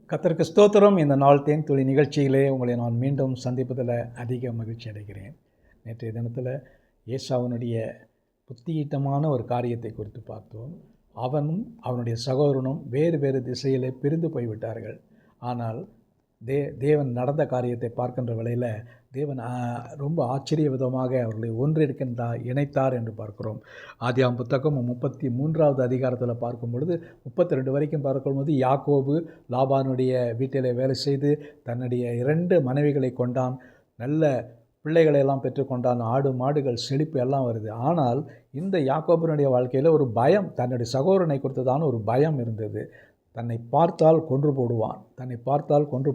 கர்த்தருக்கு ஸ்தோத்திரம். இந்த நாள் தேன் துளி நிகழ்ச்சியிலே உங்களை நான் மீண்டும் சந்திப்பதில் அதிக மகிழ்ச்சி அடைகிறேன். நேற்றைய தினத்தில் ஏசாவினுடைய புத்தியிட்டமான ஒரு காரியத்தை குறித்து பார்த்தோம். அவனும் அவனுடைய சகோதரனும் வேறு வேறு திசையிலே பிரிந்து போய்விட்டார்கள். ஆனால் தேவன் நடந்த காரியத்தை பார்க்கின்ற வேளையில் தேவன் ரொம்ப ஆச்சரிய விதமாக அவர்களை இணைத்தார் என்று பார்க்கிறோம். ஆதியாகமம் புத்தகம் 33வது அதிகாரத்தில் பார்க்கும் பொழுது 32 வரைக்கும் பார்க்கும்போது யாக்கோபு லாபானுடைய வீட்டில் வேலை செய்து தன்னுடைய 2 மனைவிகளை கொண்டான். நல்ல பிள்ளைகளை எல்லாம் பெற்றுக்கொண்டான். ஆடு மாடுகள் செழிப்பு எல்லாம் வருது. ஆனால் இந்த யாக்கோபனுடைய வாழ்க்கையில் ஒரு பயம், தன்னுடைய சகோதரனை குறித்ததான ஒரு பயம் இருந்தது. தன்னை பார்த்தால் கொன்று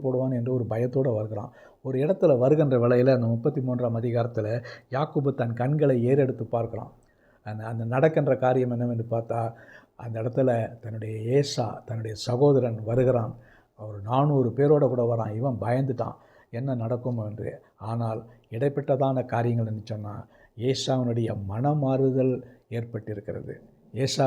போடுவான் என்ற ஒரு பயத்தோடு வருகிறான். ஒரு இடத்துல வருகின்ற வேளையில் அந்த 33ஆம் அதிகாரத்தில் யாக்கோபு தன் கண்களை ஏறெடுத்து பார்க்குறான். அந்த நடக்கின்ற காரியம் என்னவென்று பார்த்தா, அந்த இடத்துல தன்னுடைய சகோதரன் வருகிறான். அவர் 400 பேரோடு கூட வரான். இவன் பயந்துட்டான், என்ன நடக்கும் என்று. ஆனால் இடைப்பட்டதான காரியங்கள் என்று சொன்னால் ஏசாவினுடைய மனமாறுதல் ஏற்பட்டிருக்கிறது. ஏசா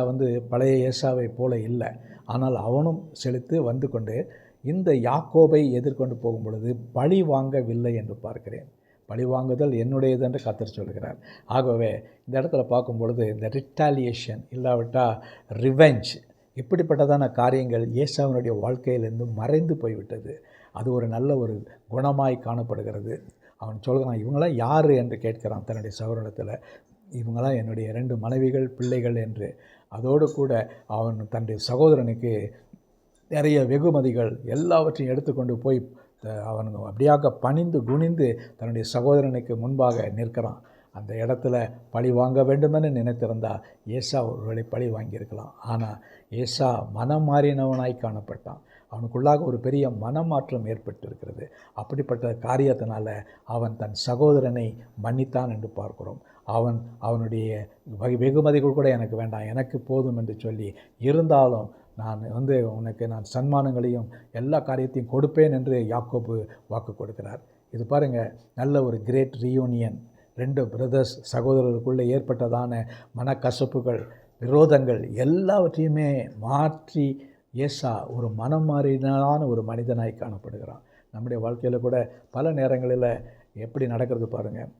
பழைய ஏசாவை போல இல்லை. ஆனால் அவனும் செலுத்து வந்து கொண்டு இந்த யாக்கோபை எதிர்கொண்டு போகும் பொழுது பழி வாங்கவில்லை என்று பார்க்கிறேன். பழி வாங்குதல் என்னுடையது என்று கர்த்தர் சொல்கிறார். ஆகவே இந்த இடத்துல பார்க்கும் பொழுது இந்த ரிட்டாலியேஷன் இல்லாவிட்டால் ரிவெஞ்ச், இப்படிப்பட்டதான காரியங்கள் ஏசாவினுடைய வாழ்க்கையிலிருந்து மறைந்து போய்விட்டது. அது ஒரு நல்ல ஒரு குணமாய் காணப்படுகிறது. அவன் சொல்கிறான், இவங்களாம் யார் என்று கேட்கிறான் தன்னுடைய சகோதரத்தில். இவங்களாம் என்னுடைய 2 மனைவிகள், பிள்ளைகள் என்று. அதோடு கூட அவன் தன்னுடைய சகோதரனுக்கு நிறைய வெகுமதிகள் எல்லாவற்றையும் எடுத்துக்கொண்டு போய் அவன் அப்படியாக பணிந்து குனிந்து தன்னுடைய சகோதரனுக்கு முன்பாக நிற்கிறான். அந்த இடத்துல பழி வாங்க வேண்டுமென்னு நினைத்திருந்தால் ஏசா ஒருவேளை பழி வாங்கியிருக்கலாம். ஆனால் ஏசா மனம் மாறினவனாய் காணப்பட்டான். அவனுக்குள்ளாக ஒரு பெரிய மனமாற்றம் ஏற்பட்டிருக்கிறது. அப்படிப்பட்ட காரியத்தினால அவன் தன் சகோதரனை மன்னித்தான் என்று பார்க்கிறோம். அவனுடைய வெகுமதிகள் கூட எனக்கு வேண்டாம், எனக்கு போதும் என்று சொல்லி, இருந்தாலும் நான் உனக்கு நான் சன்மானங்களையும் எல்லா காரியத்தையும் கொடுப்பேன் என்று யாக்கோபு வாக்கு கொடுக்கிறார். இது பாருங்கள், நல்ல ஒரு கிரேட் ரீயூனியன். 2 பிரதர்ஸ் சகோதரர்களுக்குள்ளே ஏற்பட்டதான மனக்கசப்புகள், விரோதங்கள் எல்லாவற்றையுமே மாற்றி ஏசா ஒரு மனம் மாறினான ஒரு மனிதனாய் காணப்படுகிறான். நம்முடைய வாழ்க்கையில் கூட பல நேரங்களில் எப்படி நடக்கிறது பாருங்கள்.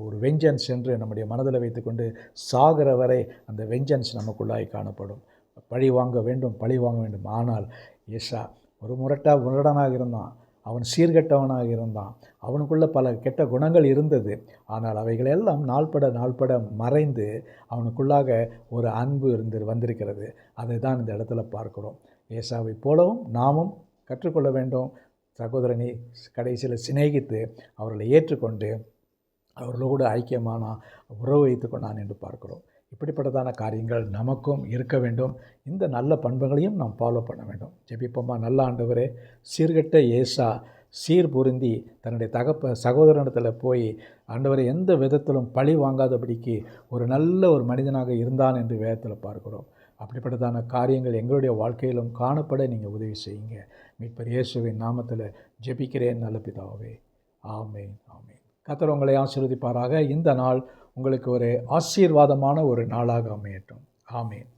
ஒரு வெஞ்சன்ஸ் என்று நம்முடைய மனதில் வைத்துக்கொண்டு சாகிற வரை அந்த வெஞ்சன்ஸ் நமக்குள்ளாய் காணப்படும். பழி வாங்க வேண்டும். ஆனால் ஏசா ஒரு முரடனாக இருந்தான். அவன் சீர்கெட்டவனாக இருந்தான். அவனுக்குள்ள பல கெட்ட குணங்கள் இருந்தது. ஆனால் அவைகளெல்லாம் நாள்பட மறைந்து அவனுக்குள்ளாக ஒரு அன்பு வந்திருக்கிறது. அதை தான் இந்த இடத்துல பார்க்கிறோம். ஏசாவை போலவும் நாமும் கற்றுக்கொள்ள வேண்டும். சகோதரனை கடைசியில் சிநேகித்து அவர்களை ஏற்றுக்கொண்டு அவர்களோடு ஐக்கியமான உறவு வைத்து கொண்டான் என்று பார்க்கிறோம். இப்படிப்பட்டதான காரியங்கள் நமக்கும் இருக்க வேண்டும். இந்த நல்ல பண்புகளையும் நாம் ஃபாலோ பண்ண வேண்டும். ஜெபிப்போமா. நல்ல ஆண்டவரே, சீர்கெட்ட ஏசா சீர் பொருந்தி தன்னுடைய சகோதரனிடத்தில் போய் ஆண்டவரை எந்த விதத்திலும் பழி வாங்காதபடிக்கு ஒரு நல்ல ஒரு மனிதனாக இருந்தான் என்று வேதத்தில் பார்க்கிறோம். அப்படிப்பட்டதான காரியங்கள் எங்களுடைய வாழ்க்கையிலும் காணப்பட நீங்கள் உதவி செய்யுங்க. மீட்பர் இயேசுவின் நாமத்தில் ஜெபிக்கிறேன் நல்ல பிதாவே. ஆமென். ஆமென். கர்த்தர் உங்களை ஆசீர்வதிப்பாராக. இந்த நாள் உங்களுக்கு ஒரு ஆசீர்வாதமான ஒரு நாளாக அமையட்டும். ஆமென்.